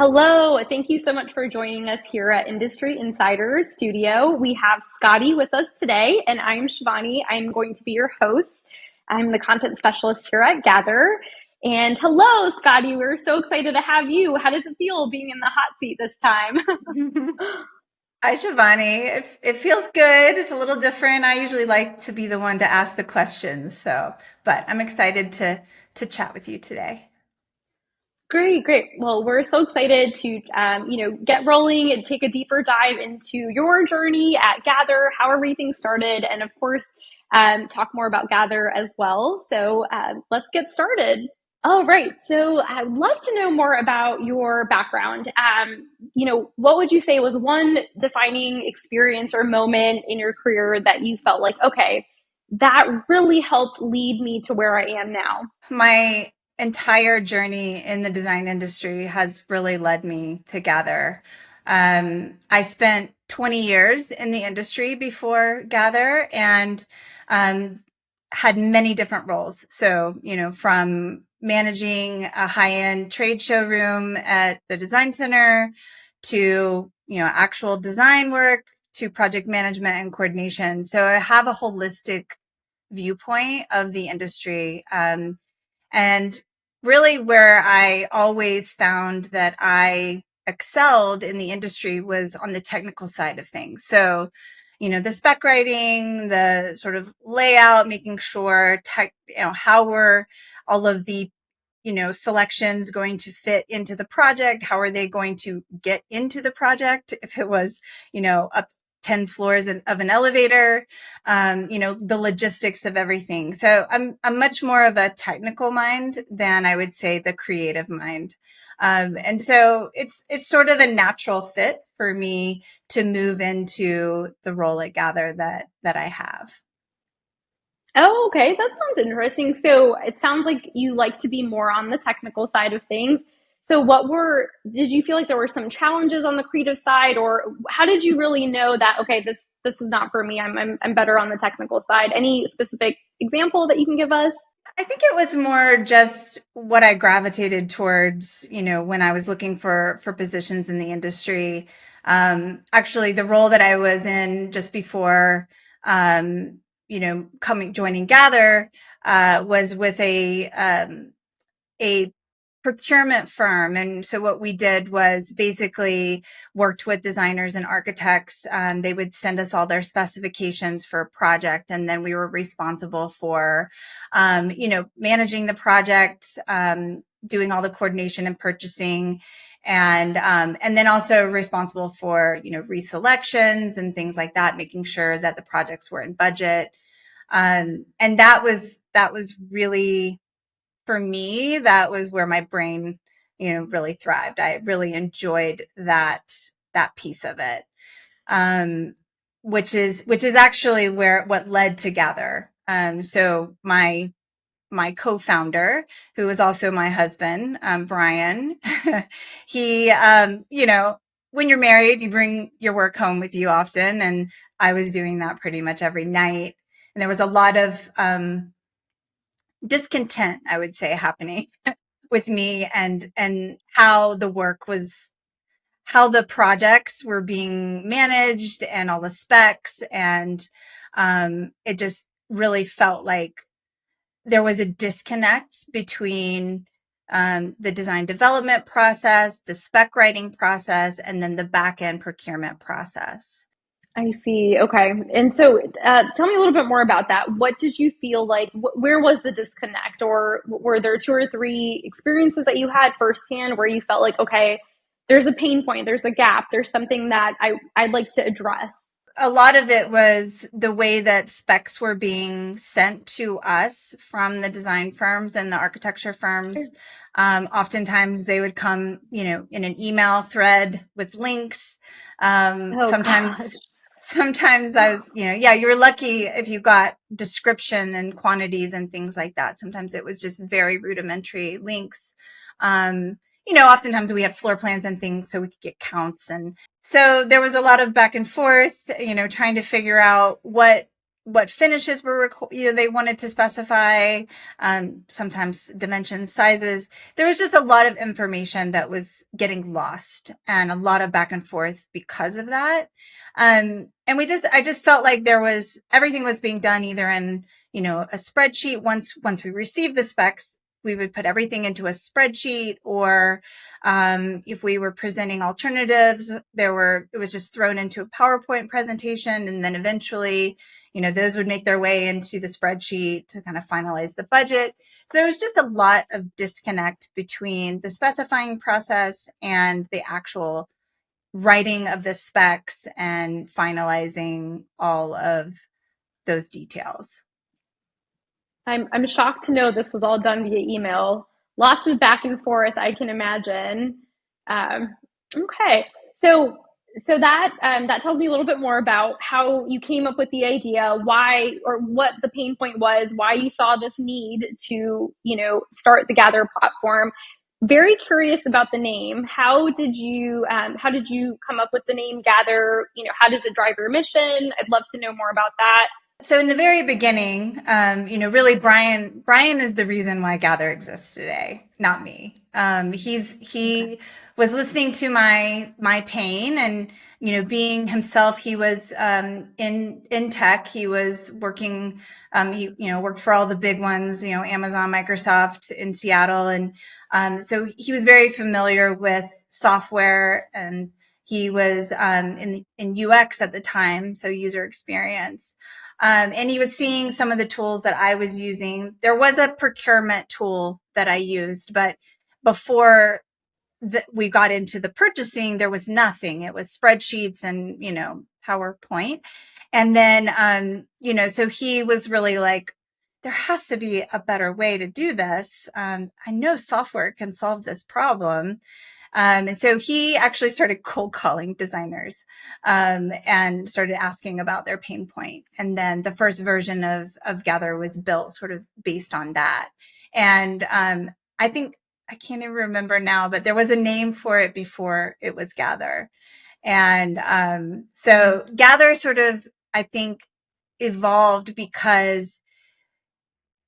Hello, thank you so much for joining us here at Industry Insiders Studio. We have Scottie with us today, and I'm Shivani. I'm going to be your host. I'm the content specialist here at Gather. And hello, Scottie. We're so excited to have you. How does it feel being in the hot seat this time? Hi, Shivani. It feels good. It's a little different. I usually like to be the one to ask the questions. But I'm excited to chat with you today. Great, great. Well, we're so excited to, get rolling and take a deeper dive into your journey at Gather, how everything started, and of course, talk more about Gather as well. So let's get started. All right. So I'd love to know more about your background. What would you say was one defining experience or moment in your career that you felt like, okay, that really helped lead me to where I am now? My entire journey in the design industry has really led me to Gather. I spent 20 years in the industry before Gather and um, had many different roles. So, from managing a high-end trade showroom at the design center to, actual design work to project management and coordination. So I have a holistic viewpoint of the industry. And really where I always found that I excelled in the industry was on the technical side of things. So, the spec writing, the sort of layout, making sure how were all of the, selections going to fit into the project? How are they going to get into the project? If it was, up 10 floors of an elevator, the logistics of everything. So I'm much more of a technical mind than I would say the creative mind. And so it's sort of a natural fit for me to move into the role at Gather that I have. Oh, okay. That sounds interesting. So it sounds like you like to be more on the technical side of things. So did you feel like there were some challenges on the creative side, or how did you really know that, okay, this is not for me. I'm better on the technical side. Any specific example that you can give us? I think it was more just what I gravitated towards, when I was looking for positions in the industry. Actually, the role that I was in just before, joining Gather, was with a procurement firm. And so what we did was basically worked with designers and architects. They would send us all their specifications for a project. And then we were responsible for, managing the project, doing all the coordination and purchasing. And then also responsible for, reselections and things like that, making sure that the projects were in budget. And that was really, for me, that was where my brain, really thrived. I really enjoyed that piece of it. Um, which is actually what led to Gather. So my co-founder, who is also my husband, Brian, he, when you're married, you bring your work home with you often. And I was doing that pretty much every night. And there was a lot of, discontent, I would say, happening with me and how the projects were being managed and all the specs. And it just really felt like there was a disconnect between the design development process, the spec writing process, and then the back end procurement process. I see. Okay. And so tell me a little bit more about that. What did you feel like? Where was the disconnect? Or were there two or three experiences that you had firsthand where you felt like, okay, there's a pain point, there's a gap, there's something that I'd like to address? A lot of it was the way that specs were being sent to us from the design firms and the architecture firms. Oftentimes they would come, in an email thread with links. Oh, gosh. Sometimes I was, yeah, you were lucky if you got description and quantities and things like that. Sometimes it was just very rudimentary links. Oftentimes we had floor plans and things so we could get counts. And so there was a lot of back and forth, trying to figure out what what finishes were they wanted to specify, sometimes dimensions, sizes. There was just a lot of information that was getting lost and a lot of back and forth because of that. And I just felt like everything was being done either in, a spreadsheet. Once we received the specs, we would put everything into a spreadsheet, or if we were presenting alternatives, it was just thrown into a PowerPoint presentation, and then eventually, those would make their way into the spreadsheet to kind of finalize the budget. So there was just a lot of disconnect between the specifying process and the actual writing of the specs and finalizing all of those details. I'm shocked to know this was all done via email. Lots of back and forth, I can imagine. Okay, so that tells me a little bit more about how you came up with the idea, why or what the pain point was, why you saw this need to start the Gather platform. Very curious about the name. How did you come up with the name Gather? How does it drive your mission? I'd love to know more about that. So in the very beginning, really Brian is the reason why Gather exists today, not me. He was listening to my pain, and, being himself, he was, in tech. He was working, he, worked for all the big ones, Amazon, Microsoft in Seattle. And, so he was very familiar with software, and he was, in UX at the time. So user experience. And he was seeing some of the tools that I was using. There was a procurement tool that I used, but before we got into the purchasing, there was nothing. It was spreadsheets and, PowerPoint. And then, so he was really like, there has to be a better way to do this. I know software can solve this problem. And so he actually started cold calling designers, and started asking about their pain point. And then the first version of Gather was built sort of based on that. And I think, I can't even remember now, but there was a name for it before it was Gather. And so Gather sort of, I think, evolved because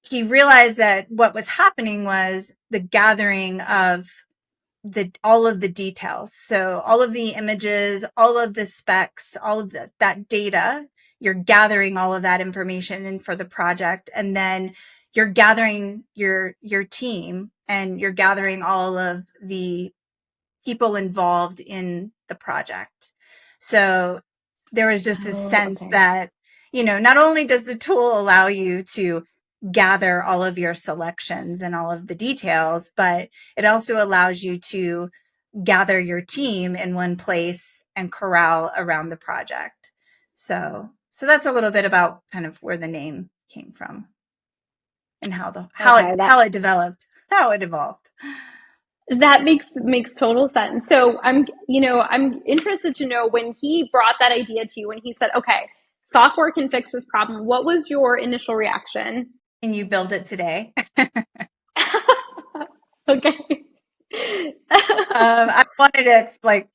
he realized that what was happening was the gathering of all of the details. So all of the images, all of the specs, all of that data, you're gathering all of that information in for the project. And then you're gathering your team, and you're gathering all of the people involved in the project. So there was just this Oh, sense okay. that, not only does the tool allow you to gather all of your selections and all of the details, but it also allows you to gather your team in one place and corral around the project. So that's a little bit about kind of where the name came from and Okay, how it developed, how it evolved. that makes total sense. So I'm interested to know, when he brought that idea to you, when he said, "Okay, software can fix this problem." What was your initial reaction? And you build it today. Okay. I wanted it like,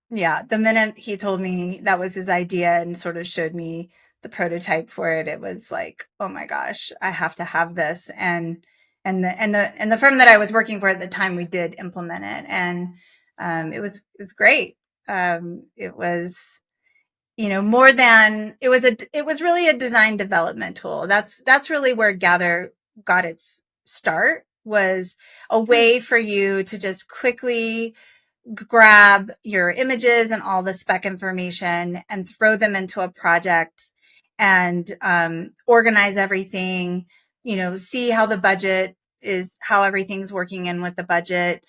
yeah, the minute he told me that was his idea and sort of showed me the prototype for it, it was like, oh my gosh, I have to have this. And the firm that I was working for at the time, we did implement it, and it was great. It was, more than it was really a design development tool. That's really where Gather got its start, was a Sure. way for you to just quickly grab your images and all the spec information and throw them into a project, and organize everything, see how the budget is, how everything's working in with the budget,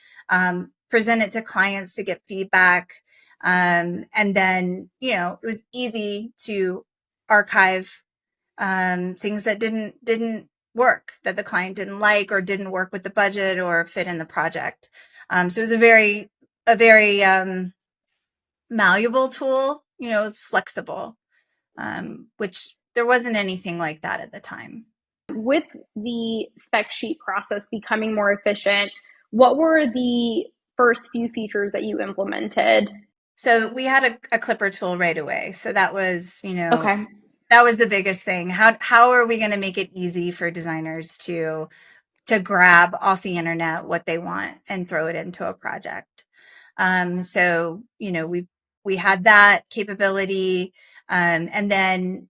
present it to clients to get feedback. And then, it was easy to archive things that didn't work, that the client didn't like or didn't work with the budget or fit in the project. So it was a very malleable tool. It was flexible, which there wasn't anything like that at the time. With the spec sheet process becoming more efficient, what were the first few features that you implemented? So we had a clipper tool right away. So that was, Okay. that was the biggest thing. How are we going to make it easy for designers to grab off the internet what they want and throw it into a project? So, we had that capability. And then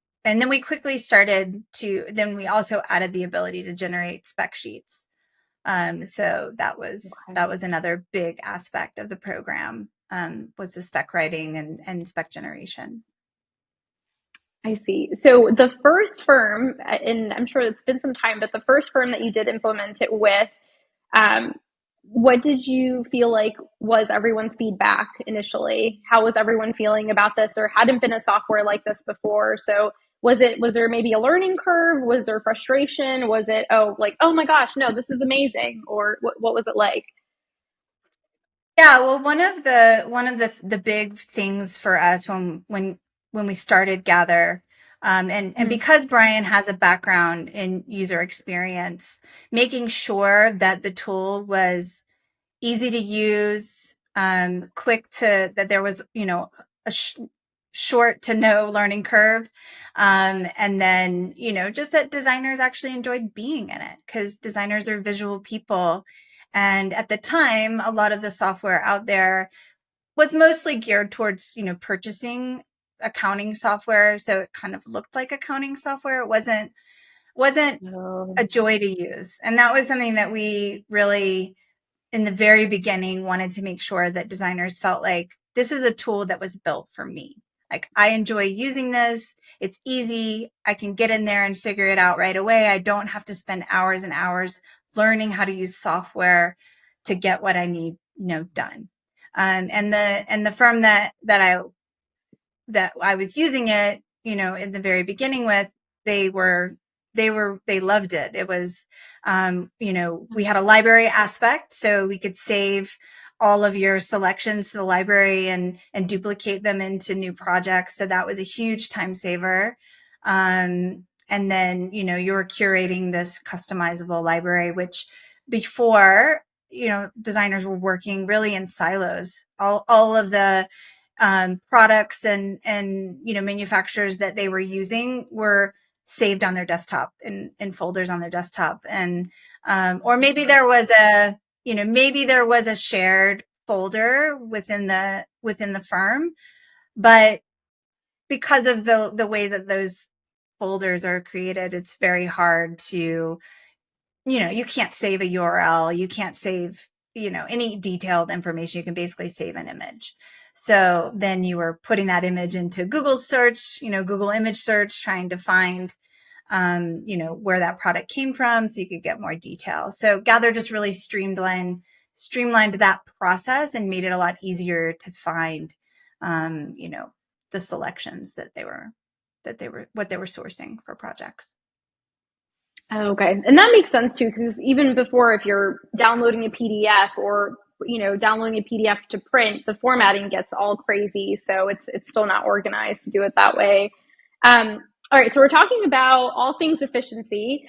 we quickly then we also added the ability to generate spec sheets. So that Okay. was another big aspect of the program, was the spec writing and spec generation. I see. So the first firm, and I'm sure it's been some time, but the first firm that you did implement it with, um, what did you feel like was everyone's feedback initially? How was everyone feeling about this? There hadn't been a software like this before. So was there maybe a learning curve? Was there frustration? Was it, oh, like, oh my gosh, no, this is amazing? Or what was it like? Yeah, well, one of the big things for us when we started Gather, and Mhm. because Brian has a background in user experience, making sure that the tool was easy to use, quick to that there was, a short to no learning curve, and then just that designers actually enjoyed being in it, because designers are visual people. And at the time, a lot of the software out there was mostly geared towards, purchasing accounting software. So it kind of looked like accounting software. It wasn't Oh, a joy to use. And that was something that we really, in the very beginning, wanted to make sure that designers felt like this is a tool that was built for me. Like, I enjoy using this. It's easy. I can get in there and figure it out right away. I don't have to spend hours and hours learning how to use software to get what I need, done. And the firm that I was using it, in the very beginning with, they were, they loved it. It was, we had a library aspect, so we could save all of your selections to the library and duplicate them into new projects. So that was a huge time saver. And then, you were curating this customizable library, which before, designers were working really in silos. All of the products and manufacturers that they were using were saved on their desktop in folders on their desktop. And or maybe there was a shared folder within the firm, but because of the way that those folders are created, it's very hard to, you can't save a URL, you can't save, any detailed information. You can basically save an image. So then you were putting that image into Google search, Google image search, trying to find, where that product came from so you could get more detail. So Gather just really streamlined that process and made it a lot easier to find, the selections what they were sourcing for projects. okay. And that makes sense too, because even before, if you're downloading a PDF or downloading a PDF to print, the formatting gets all crazy. So it's still not organized to do it that way. All right, so we're talking about all things efficiency,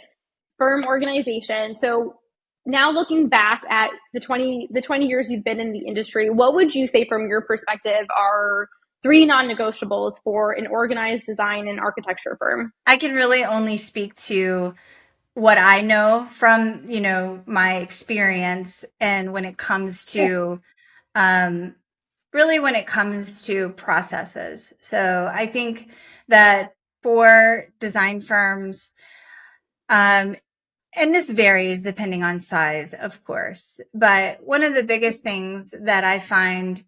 firm organization. So now looking back at the 20 years you've been in the industry, what would you say from your perspective are three non-negotiables for an organized design and architecture firm? I can really only speak to what I know from, my experience, and when it comes Yeah. to, um, really when it comes to processes. So I think that for design firms, um, and this varies depending on size, of course, but one of the biggest things that I find,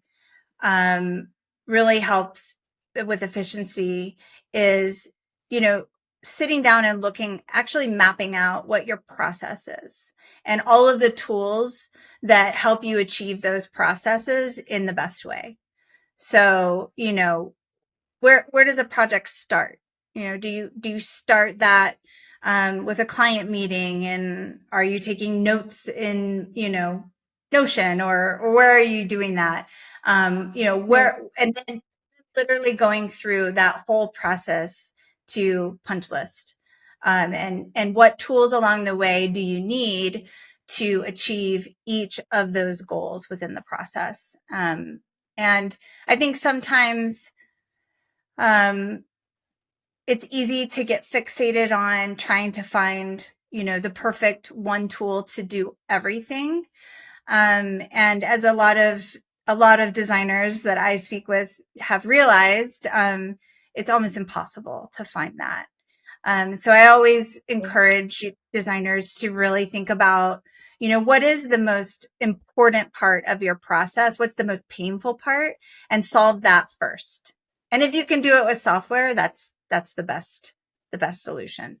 um, really helps with efficiency is, you know, sitting down and actually mapping out what your process is and all of the tools that help you achieve those processes in the best way. So, where does a project start? Do you start that, with a client meeting, and are you taking notes in, Notion, or where are you doing that? Right. Where, and then literally going through that whole process to punch list. And what tools along the way do you need to achieve each of those goals within the process? And I think sometimes, um, it's easy to get fixated on trying to find, the perfect one tool to do everything. And as a lot of designers that I speak with have realized, it's almost impossible to find that. So I always encourage designers to really think about, what is the most important part of your process? What's the most painful part? And solve that first. And if you can do it with software, that's the best solution.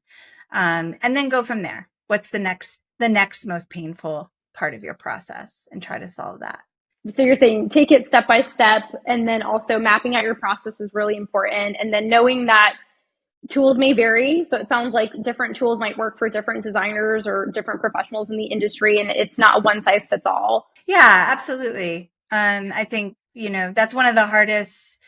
And then go from there. What's the next most painful part of your process and try to solve that. So you're saying take it step by step, and then also mapping out your process is really important. And then knowing that tools may vary. So it sounds like different tools might work for different designers or different professionals in the industry, and it's not a one size fits all. Yeah, absolutely. I think, that's one of the hardest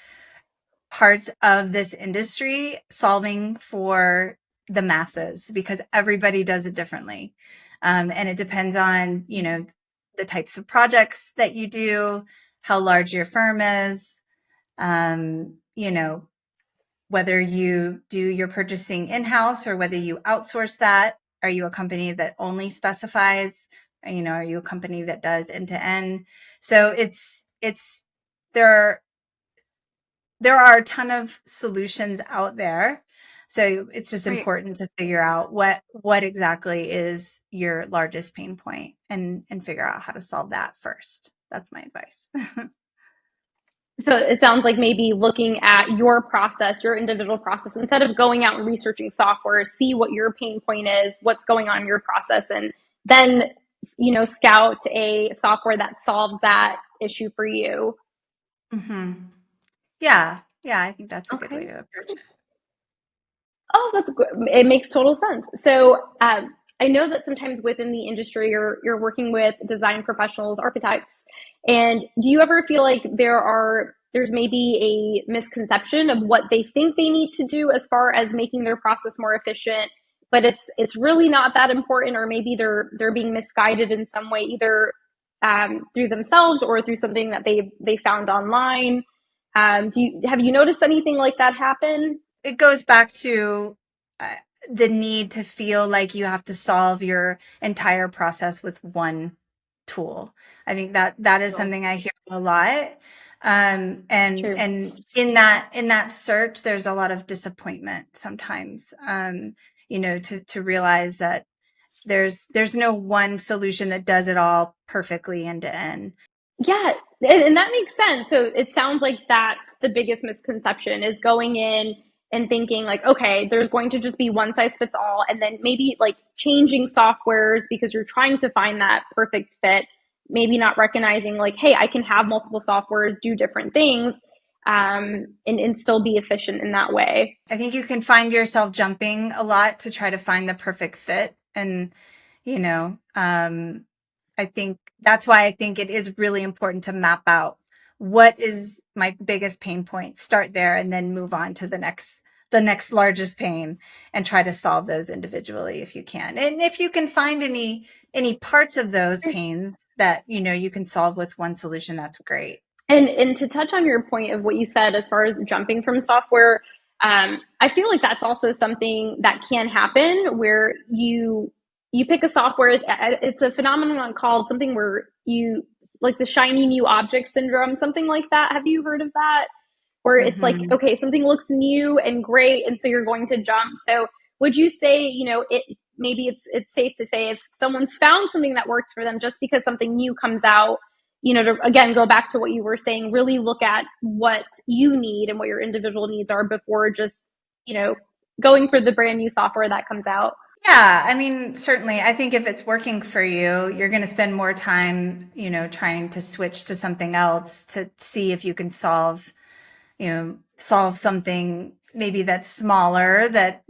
parts of this industry, solving for the masses, because everybody does it differently. And it depends on, the types of projects that you do, how large your firm is, um, you know, whether you do your purchasing in-house or whether you outsource that. Are you a company that only specifies? Are you a company that does end to end? So there there are a ton of solutions out there. So it's just Right. important to figure out what exactly is your largest pain point, and figure out how to solve that first. That's my advice. So it sounds like maybe looking at your process, your individual process, instead of going out and researching software, see what your pain point is, what's going on in your process, and then scout a software that solves that issue for you. hmm Yeah, yeah, I think that's a good way Okay. to approach it. Oh, that's good. It makes total sense. So, I know that sometimes within the industry, you're working with design professionals, architects, and do you ever feel like there's maybe a misconception of what they think they need to do as far as making their process more efficient, but it's really not that important, or maybe they're being misguided in some way, either through themselves or through something that they found online. Have you noticed anything like that happen? It goes back to the need to feel like you have to solve your entire process with one tool. I think that is Sure. something I hear a lot. True. And in that search, there's a lot of disappointment sometimes. To realize that there's no one solution that does it all perfectly end to end. Yeah, and that makes sense. So it sounds like that's the biggest misconception, is going in and thinking like, okay, there's going to just be one size fits all, and then maybe like changing softwares because you're trying to find that perfect fit. Maybe not recognizing like, hey, I can have multiple softwares do different things, and still be efficient in that way. I think you can find yourself jumping a lot to try to find the perfect fit. And, I think that's why I think it is really important to map out what is my biggest pain point, start there, and then move on to the next largest pain, and try to solve those individually if you can. And if you can find any parts of those pains that, you can solve with one solution, that's great. And to touch on your point of what you said as far as jumping from software, I feel like that's also something that can happen where you pick a software. It's a phenomenon called something where you like the shiny new object syndrome, something like that. Have you heard of that? Where it's like, hmm okay, something looks new and great, and so you're going to jump. So would you say, it maybe it's safe to say if someone's found something that works for them, just because something new comes out, to again go back to what you were saying, really look at what you need and what your individual needs are before just, you know, going for the brand new software that comes out. Yeah, I mean, certainly, I think if it's working for you, you're going to spend more time, trying to switch to something else to see if you can solve something maybe that's smaller, that,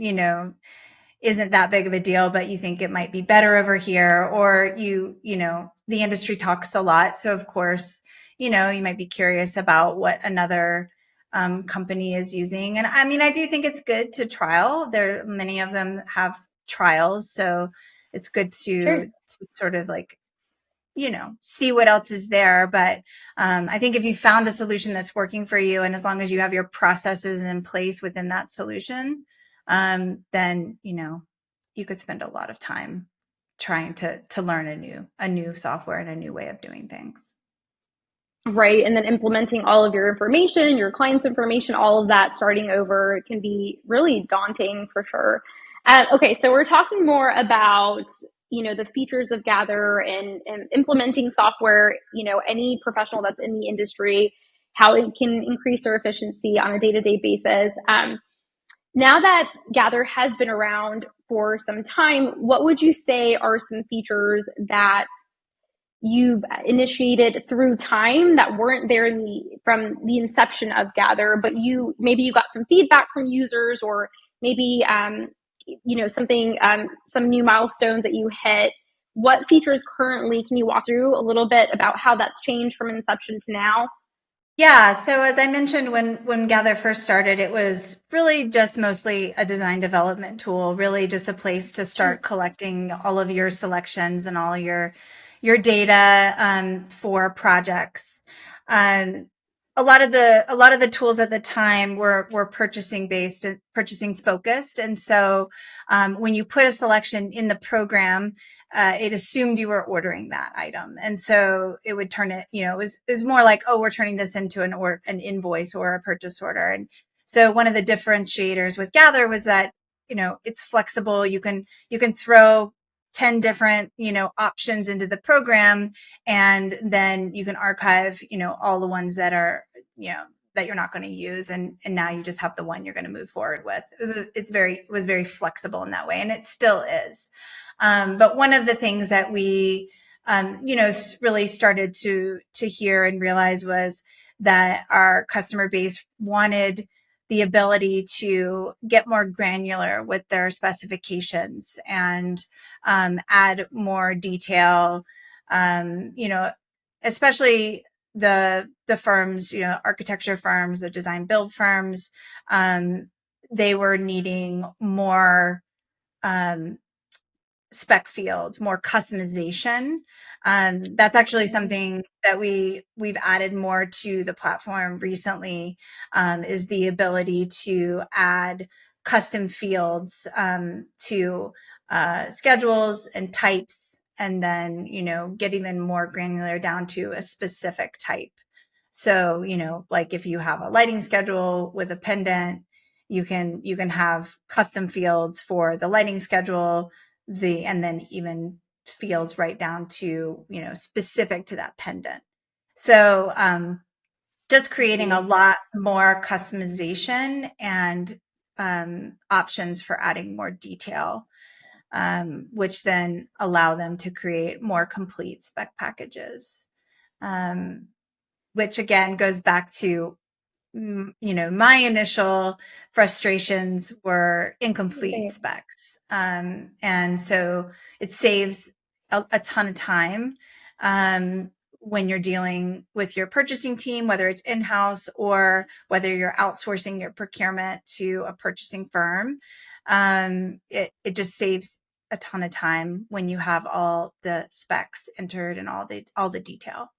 isn't that big of a deal, but you think it might be better over here. Or the industry talks a lot. So of course, you might be curious about what another company is using. And I mean, I do think it's good to trial. Many of them have trials. So it's good Sure. to sort of like, see what else is there. But I think if you found a solution that's working for you, and as long as you have your processes in place within that solution, then, you could spend a lot of time trying to learn a new software and a new way of doing things. Right. And then implementing all of your information, your client's information, all of that starting over can be really daunting for sure. Okay, so we're talking more about the features of Gather and implementing software. Any professional that's in the industry, how it can increase their efficiency on a day-to-day basis. Now that Gather has been around for some time, what would you say are some features that you've initiated through time that weren't there from the inception of Gather, but you got some feedback from users, or maybe something, some new milestones that you hit? What features currently can you walk through a little bit about how that's changed from inception to now? Yeah, so as I mentioned, when Gather first started, it was really just mostly a design development tool, really just a place to Sure. start collecting all of your selections and all your data for projects. Um, a lot of the tools at the time were purchasing based and purchasing focused, and so when you put a selection in the program, it assumed you were ordering that item. And so it would turn it, it was more like, oh, we're turning this into an invoice or a purchase order. And so one of the differentiators with Gather was that, it's flexible. You can throw 10 different, options into the program, and then you can archive, all the ones that are, that you're not going to use. And now you just have the one you're going to move forward with. It was very flexible in that way. And it still is. But one of the things that we, really started to hear and realize was that our customer base wanted the ability to get more granular with their specifications and add more detail. Especially the firms, architecture firms, the design build firms, they were needing more um, spec fields, more customization. That's actually something that we've added more to the platform recently, is the ability to add custom fields to schedules and types, and then get even more granular down to a specific type. So like if you have a lighting schedule with a pendant, you can have custom fields for the lighting schedule, and then even fields right down to specific to that pendant. So just creating a lot more customization and options for adding more detail, which then allow them to create more complete spec packages, which again goes back to my initial frustrations were incomplete Right. specs. And so it saves a ton of time when you're dealing with your purchasing team, whether it's in-house or whether you're outsourcing your procurement to a purchasing firm. It just saves a ton of time when you have all the specs entered and all the detail.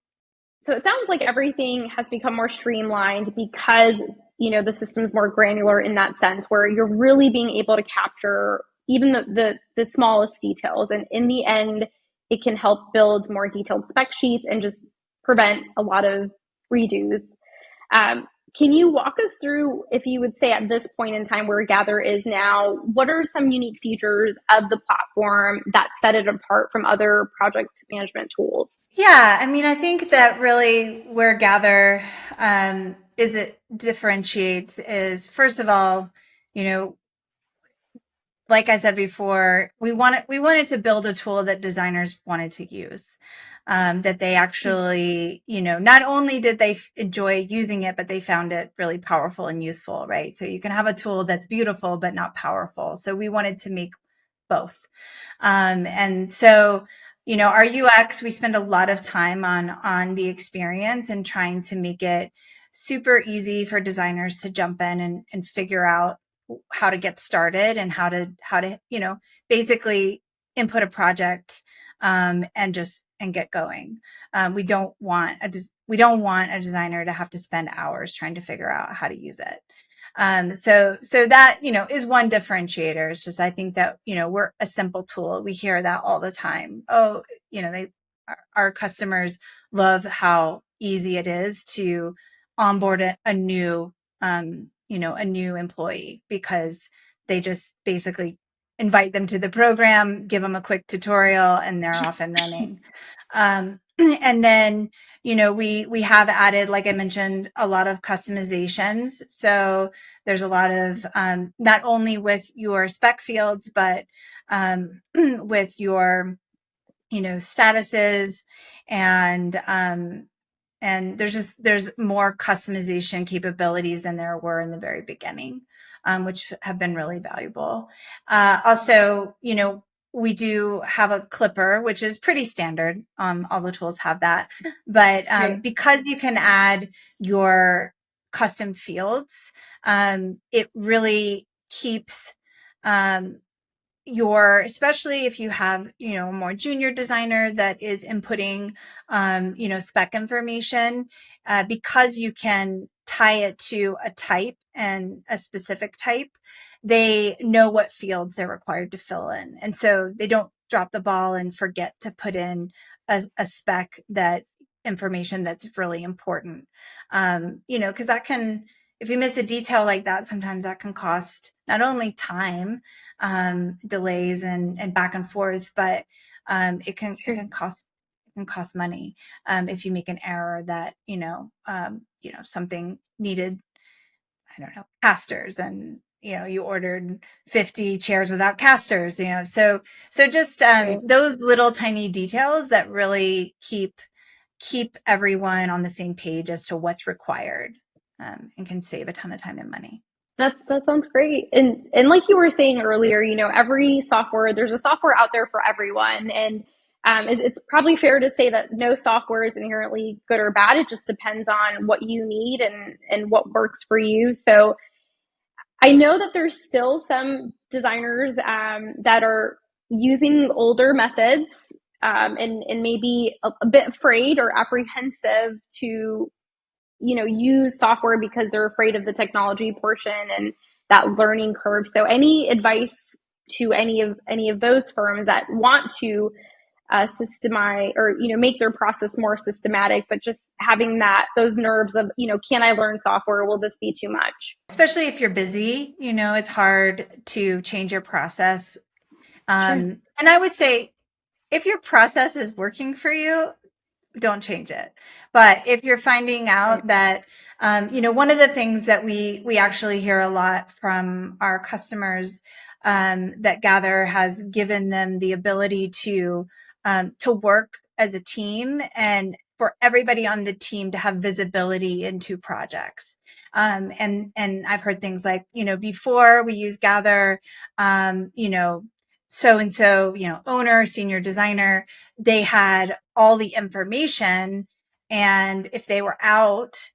So it sounds like everything has become more streamlined because, the system's more granular in that sense, where you're really being able to capture even the smallest details. And in the end, it can help build more detailed spec sheets and just prevent a lot of redos. Can you walk us through, if you would say at this point in time where Gather is now, what are some unique features of the platform that set it apart from other project management tools? Yeah, I mean, I think that really where Gather is it differentiates is, first of all, you know, like I said before, we wanted to build a tool that designers wanted to use. That they actually, not only did they enjoy using it, but they found it really powerful and useful, right? So you can have a tool that's beautiful but not powerful. So we wanted to make both. And so, our UX, we spend a lot of time on the experience and trying to make it super easy for designers to jump in and figure out how to get started and how to basically input a project and get going. We don't want a designer to have to spend hours trying to figure out how to use it. So that, is one differentiator. It's just, I think that, we're a simple tool. We hear that all the time. Oh, our customers love how easy it is to onboard a new, a new employee, because they just basically invite them to the program, give them a quick tutorial, and they're off and running. And then, we have added, like I mentioned, a lot of customizations. So there's a lot of, not only with your spec fields, but with your, statuses, and there's more customization capabilities than there were in the very beginning, which have been really valuable. Also, we do have a clipper, which is pretty standard. All the tools have that, but Right. because you can add your custom fields, it really keeps especially if you have, a more junior designer that is inputting, spec information, because you can tie it to a type and a specific type, they know what fields they're required to fill in. And so they don't drop the ball and forget to put in a spec that information that's really important. Because if you miss a detail like that, sometimes that can cost not only time, delays and back and forth, but it can Sure. cost money if you make an error that something needed, I don't know, casters, and you ordered 50 chairs without casters. So just Right. those little tiny details that really keep everyone on the same page as to what's required, and can save a ton of time and money. That sounds great. And like you were saying earlier, every software, there's a software out there for everyone. And it's probably fair to say that no software is inherently good or bad. It just depends on what you need and what works for you. So I know that there's still some designers that are using older methods, and maybe a bit afraid or apprehensive to use software because they're afraid of the technology portion and that learning curve. So any advice to any of those firms that want to systemize, or make their process more systematic, but just having those nerves of, can I learn software, will this be too much? Especially if you're busy, it's hard to change your process. Sure. And I would say, if your process is working for you, don't change it. But if you're finding Right. out that, one of the things that we actually hear a lot from our customers, that Gather has given them the ability to work as a team, and for everybody on the team to have visibility into projects. And I've heard things like, before we use Gather, so and so, owner, senior designer, they had all the information. And if they were out,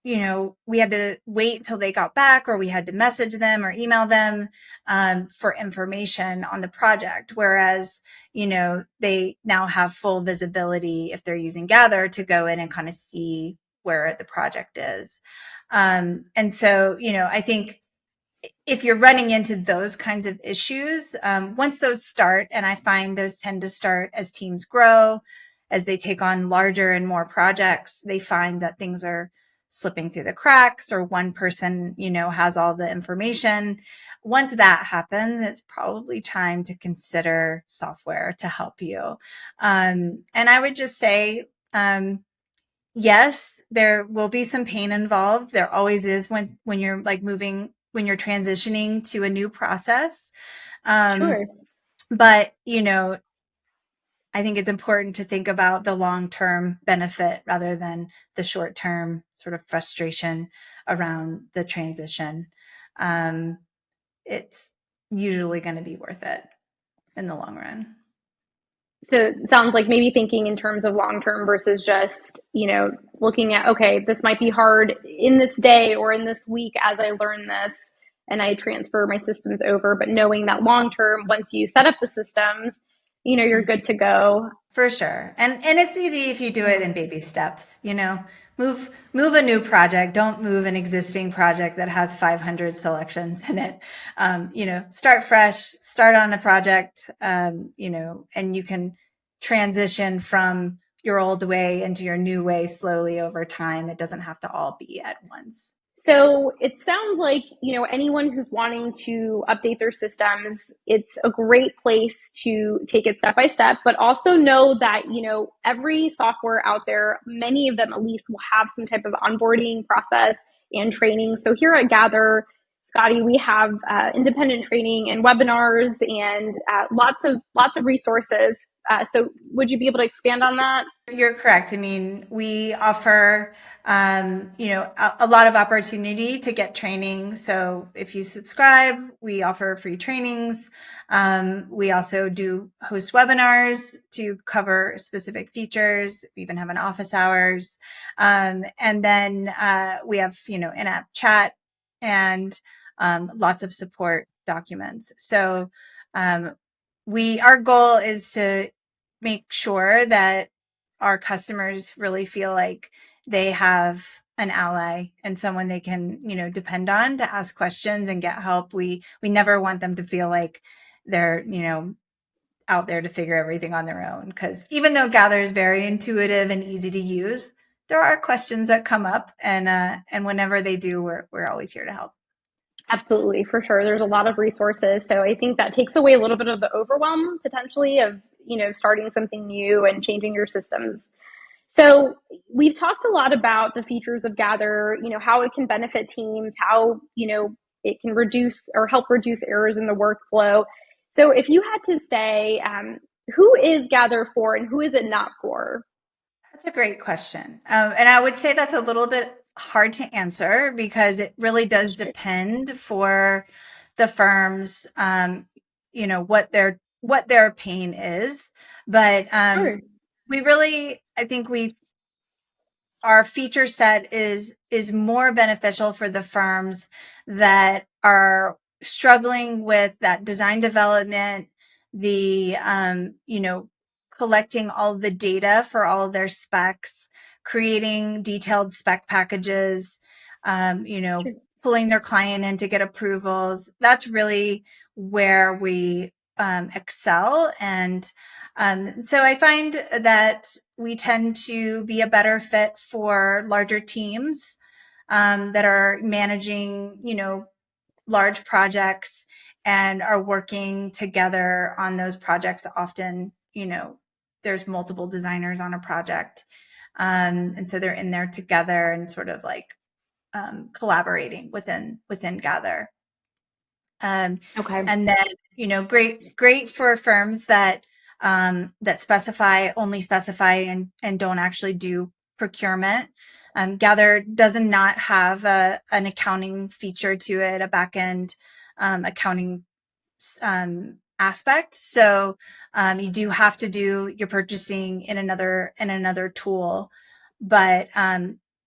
we had to wait until they got back, or we had to message them or email them, for information on the project. Whereas, they now have full visibility if they're using Gather to go in and kind of see where the project is. And so, I think if you're running into those kinds of issues, once those start, and I find those tend to start as teams grow, as they take on larger and more projects, they find that things are slipping through the cracks, or one person, has all the information. Once that happens, it's probably time to consider software to help you. And I would just say, yes, there will be some pain involved. There always is when you're like when you're transitioning to a new process. Um, Sure. but, I think it's important to think about the long-term benefit rather than the short-term sort of frustration around the transition. It's usually going to be worth it in the long run. So it sounds like maybe thinking in terms of long term versus just, looking at, okay, this might be hard in this day or in this week as I learn this and I transfer my systems over, but knowing that long term, once you set up the systems, you're good to go. For sure. And it's easy if you do it Yeah. in baby steps, move a new project. Don't move an existing project that has 500 selections in it. Start fresh, start on a project, and you can transition from your old way into your new way slowly over time. It doesn't have to all be at once. So it sounds like, anyone who's wanting to update their systems, it's a great place to take it step by step, but also know that, every software out there, many of them at least will have some type of onboarding process and training. So here at Gather, Scottie, we have independent training and webinars and lots of resources. So would you be able to expand on that? You're correct. I mean, we offer, a lot of opportunity to get training. So if you subscribe, we offer free trainings. We also do host webinars to cover specific features. We even have an office hours. And then we have, in-app chat and lots of support documents. So our goal is to make sure that our customers really feel like they have an ally and someone they can, depend on to ask questions and get help. We never want them to feel like they're, out there to figure everything on their own. Because even though Gather is very intuitive and easy to use, there are questions that come up, and whenever they do, we're always here to help. Absolutely, for sure. There's a lot of resources. So I think that takes away a little bit of the overwhelm potentially of, starting something new and changing your systems. So we've talked a lot about the features of Gather, how it can benefit teams, how, it can reduce or help reduce errors in the workflow. So if you had to say, who is Gather for and who is it not for? That's a great question. And I would say that's a little bit hard to answer because it really does depend for the firms, what their pain is. But Sure. I think our feature set is more beneficial for the firms that are struggling with that design development, the collecting all the data for all of their specs, creating detailed spec packages, Sure. pulling their client in to get approvals. That's really where we excel. And so I find that we tend to be a better fit for larger teams that are managing, large projects and are working together on those projects. Often, there's multiple designers on a project. And so they're in there together and sort of like collaborating within Gather. Okay. And then, great for firms that only specify and don't actually do procurement. Gather does not have an accounting feature to it, a back end accounting aspect. So you do have to do your purchasing in another tool, but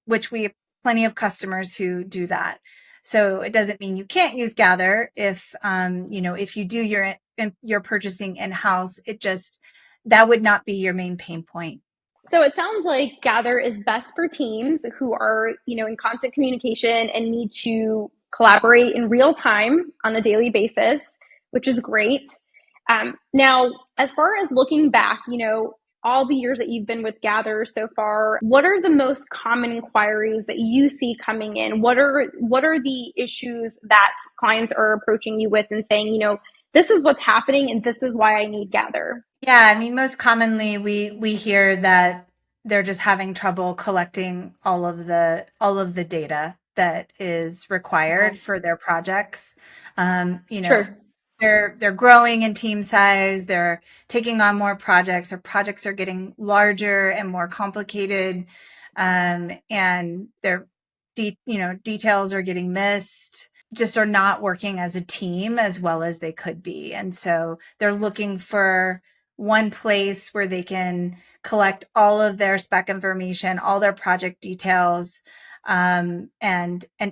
which we have plenty of customers who do that. So it doesn't mean you can't use Gather if you do your purchasing in house. That would not be your main pain point. So it sounds like Gather is best for teams who are, in constant communication and need to collaborate in real time on a daily basis, which is great. Now, as far as looking back, all the years that you've been with Gather so far, what are the most common inquiries that you see coming in? What are the issues that clients are approaching you with and saying, this is what's happening and this is why I need Gather? Yeah, I mean, most commonly we hear that they're just having trouble collecting all of the data that is required Okay. for their projects. Um, you know, Sure. they're growing in team size, they're taking on more projects, or projects are getting larger and more complicated, and details are getting missed, just are not working as a team as well as they could be. And so they're looking for one place where they can collect all of their spec information, all their project details, and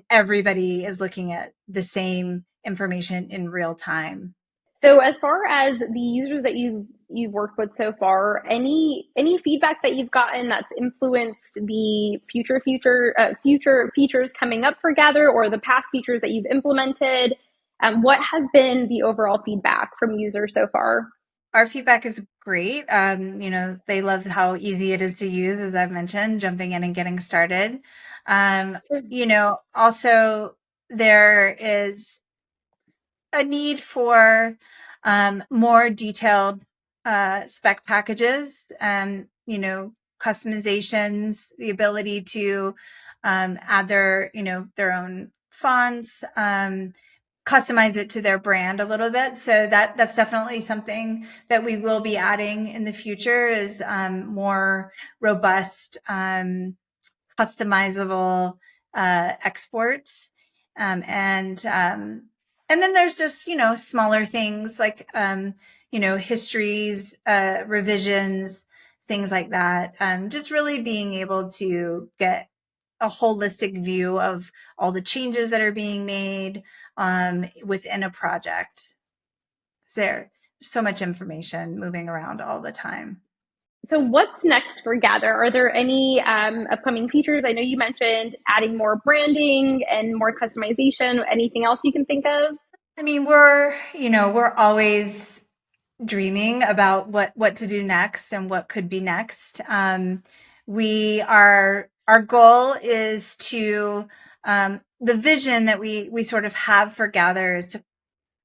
everybody is looking at the same information in real time. So as far as the users that you've worked with so far, any feedback that you've gotten that's influenced the future features coming up for Gather or the past features that you've implemented? What has been the overall feedback from users so far? Our feedback is great. They love how easy it is to use, as I've mentioned, jumping in and getting started. Also there is a need for more detailed spec packages, customizations, the ability to add their own fonts, customize it to their brand a little bit. So that's definitely something that we will be adding in the future is more robust, customizable exports. And then there's just, smaller things like, histories, revisions, things like that. Just really being able to get a holistic view of all the changes that are being made within a project. There's so much information moving around all the time. So what's next for Gather? Are there any upcoming features? I know you mentioned adding more branding and more customization. Anything else you can think of? I mean, we're always dreaming about what to do next and what could be next. Our goal is to the vision that we sort of have for Gather is to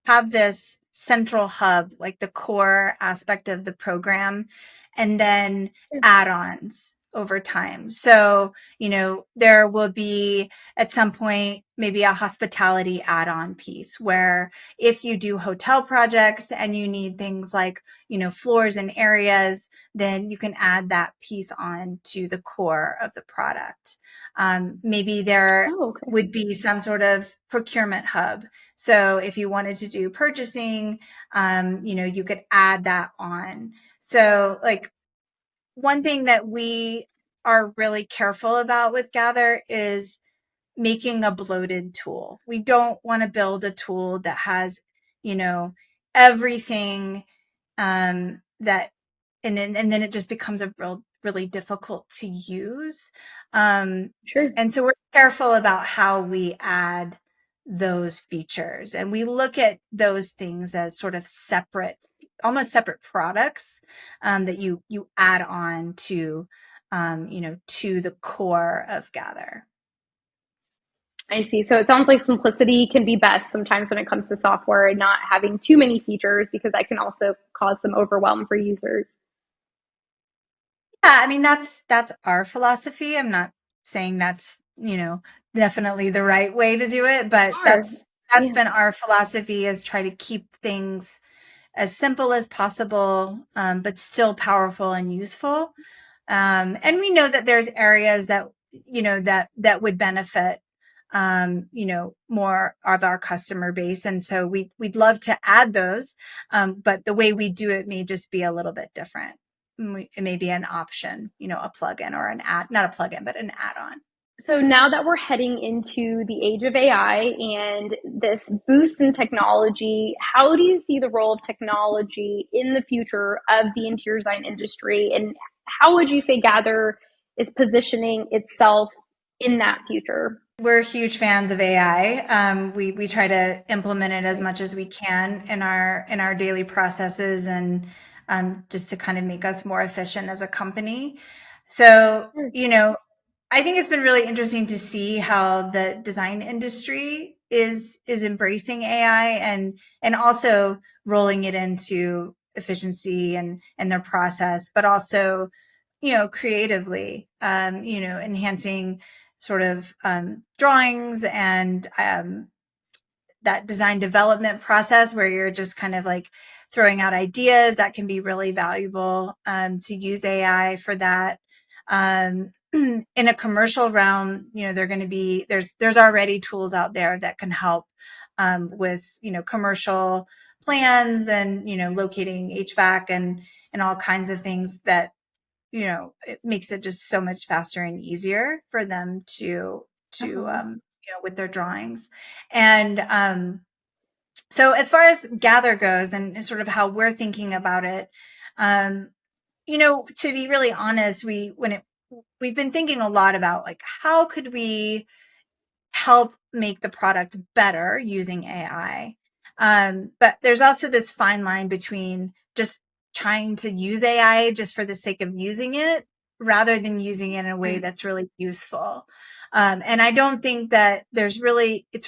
have this central hub, like the core aspect of the program, and then add-ons over time. So, there will be at some point maybe a hospitality add-on piece where if you do hotel projects and you need things like, floors and areas, then you can add that piece on to the core of the product. Maybe there Oh, okay. would be some sort of procurement hub. So if you wanted to do purchasing, you could add that on. So like one thing that we are really careful about with Gather is making a bloated tool. We don't want to build a tool that has, everything that and then it just becomes really difficult to use. Sure. And so we're careful about how we add those features, and we look at those things as sort of separate, almost separate products that you add on to the core of Gather. I see. So it sounds like simplicity can be best sometimes when it comes to software and not having too many features because that can also cause some overwhelm for users. Yeah, I mean that's our philosophy. I'm not saying that's, definitely the right way to do it, but Sure. that's Yeah. been our philosophy is try to keep things as simple as possible, but still powerful and useful. And we know that there's areas that, that would benefit, more of our customer base. And so we'd love to add those. But the way we do it may just be a little bit different. It may be an option, a plugin or an not a plugin, but an add-on. So now that we're heading into the age of AI and this boost in technology, how do you see the role of technology in the future of the interior design industry? And how would you say Gather is positioning itself in that future? We're huge fans of AI. We try to implement it as much as we can in our daily processes and just to kind of make us more efficient as a company. So, I think it's been really interesting to see how the design industry is embracing AI and also rolling it into efficiency and their process, but also, creatively, enhancing sort of drawings and that design development process where you're just kind of like throwing out ideas that can be really valuable to use AI for that. In a commercial realm, they're going to be there's already tools out there that can help with commercial plans and locating HVAC and all kinds of things that it makes it just so much faster and easier for them to Definitely. with their drawings. And So as far as Gather goes and sort of how we're thinking about it, um, to be really honest, we've been thinking a lot about like how could we help make the product better using AI. But there's also this fine line between just trying to use AI just for the sake of using it rather than using it in a way that's really useful. And I don't think that it's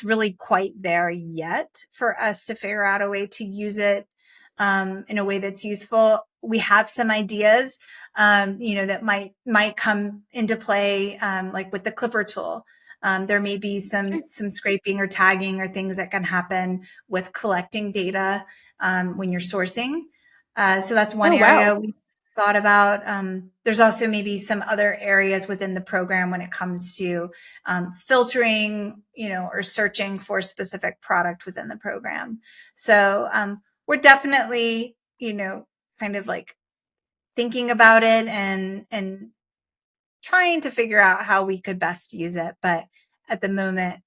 really quite there yet for us to figure out a way to use it in a way that's useful. We have some ideas, that might come into play, like with the Clipper tool. There may be some scraping or tagging or things that can happen with collecting data when you're sourcing. So that's one Oh, wow. area we thought about. There's also maybe some other areas within the program when it comes to filtering, or searching for a specific product within the program. So we're definitely, kind of like thinking about it and trying to figure out how we could best use it. But at the moment,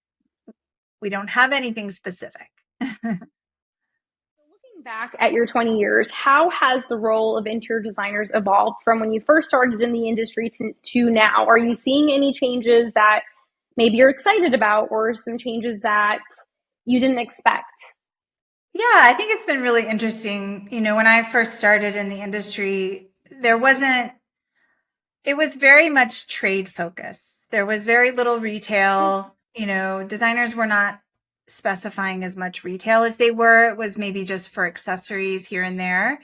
we don't have anything specific. Looking back at your 20 years, how has the role of interior designers evolved from when you first started in the industry to now? Are you seeing any changes that maybe you're excited about or some changes that you didn't expect? Yeah, I think it's been really interesting. When I first started in the industry, it was very much trade focused. There was very little retail. Designers were not specifying as much retail. If they were, it was maybe just for accessories here and there.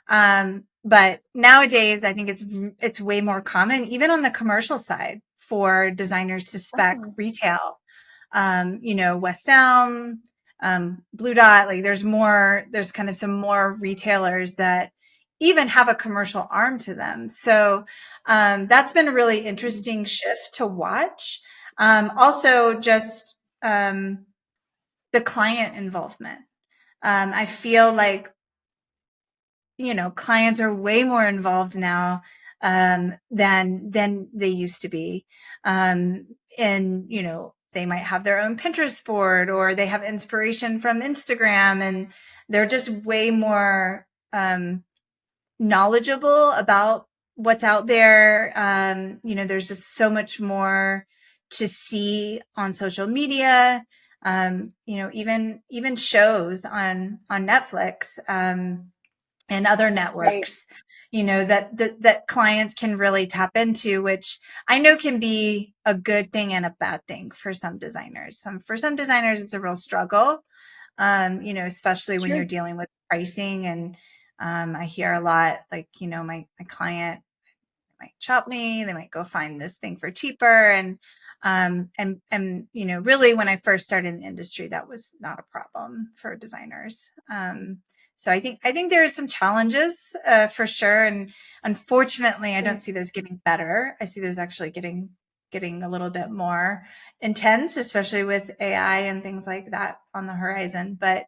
But nowadays, I think it's way more common, even on the commercial side, for designers to spec Oh, retail. West Elm, Blue Dot, like there's kind of some more retailers that even have a commercial arm to them. So that's been a really interesting shift to watch. Also, just the client involvement. I feel like clients are way more involved now than they used to be. And they might have their own Pinterest board or they have inspiration from Instagram, and they're just way more knowledgeable about what's out there. There's just so much more to see on social media. Even shows on Netflix. And other right. networks, that clients can really tap into, which I know can be a good thing and a bad thing for some designers. For some designers, it's a real struggle, especially when you're Sure. dealing with pricing. And I hear a lot, like, my client might shop me, they might go find this thing for cheaper. And really when I first started in the industry, that was not a problem for designers. So I think there are some challenges for sure. And unfortunately, I don't see those getting better. I see those actually getting a little bit more intense, especially with AI and things like that on the horizon. But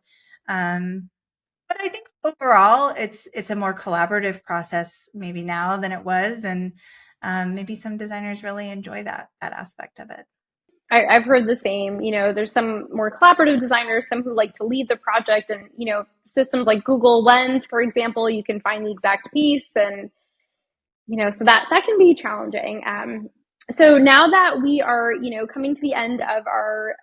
I think overall, it's a more collaborative process maybe now than it was, and maybe some designers really enjoy that aspect of it. I've heard the same. There's some more collaborative designers, some who like to lead the project, and systems like Google Lens, for example, you can find the exact piece, and so that can be challenging. So now that we are coming to the end of our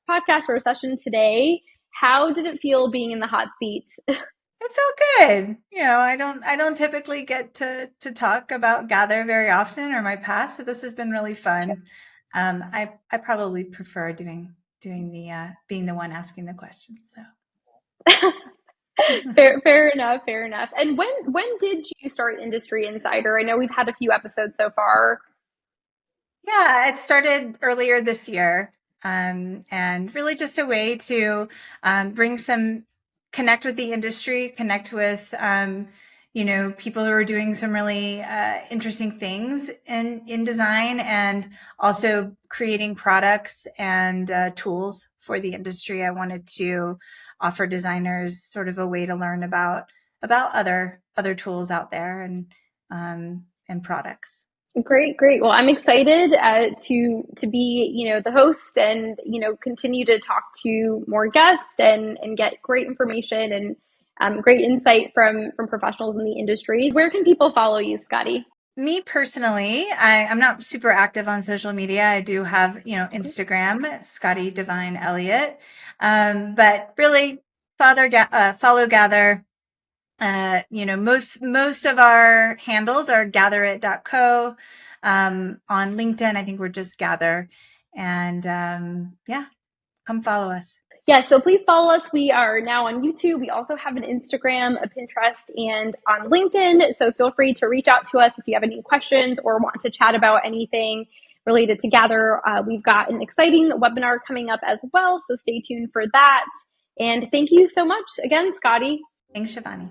podcast or session today, how did it feel being in the hot seat? It felt good. I don't typically get to talk about Gather very often or my past, so this has been really fun. I probably prefer doing the being the one asking the questions. So. Fair enough, fair enough. And when did you start Industry Insider? I know we've had a few episodes so far. Yeah, it started earlier this year, and really just a way to connect with the industry, connect with people who are doing some really interesting things in design, and also creating products and tools for the industry. I wanted to offer designers sort of a way to learn about other tools out there and products. Great, great. Well, I'm excited to be, the host and continue to talk to more guests and get great information and great insight from professionals in the industry. Where can people follow you, Scottie? Me personally, I'm not super active on social media. I do have, Instagram, Scottie Divine Elliott. But really follow Gather. Most of our handles are gatherit.co. On LinkedIn, I think we're just Gather. And yeah, come follow us. Yeah, so please follow us. We are now on YouTube. We also have an Instagram, a Pinterest, and on LinkedIn. So feel free to reach out to us if you have any questions or want to chat about anything related to Gather. We've got an exciting webinar coming up as well. So stay tuned for that. And thank you so much again, Scottie. Thanks, Shivani.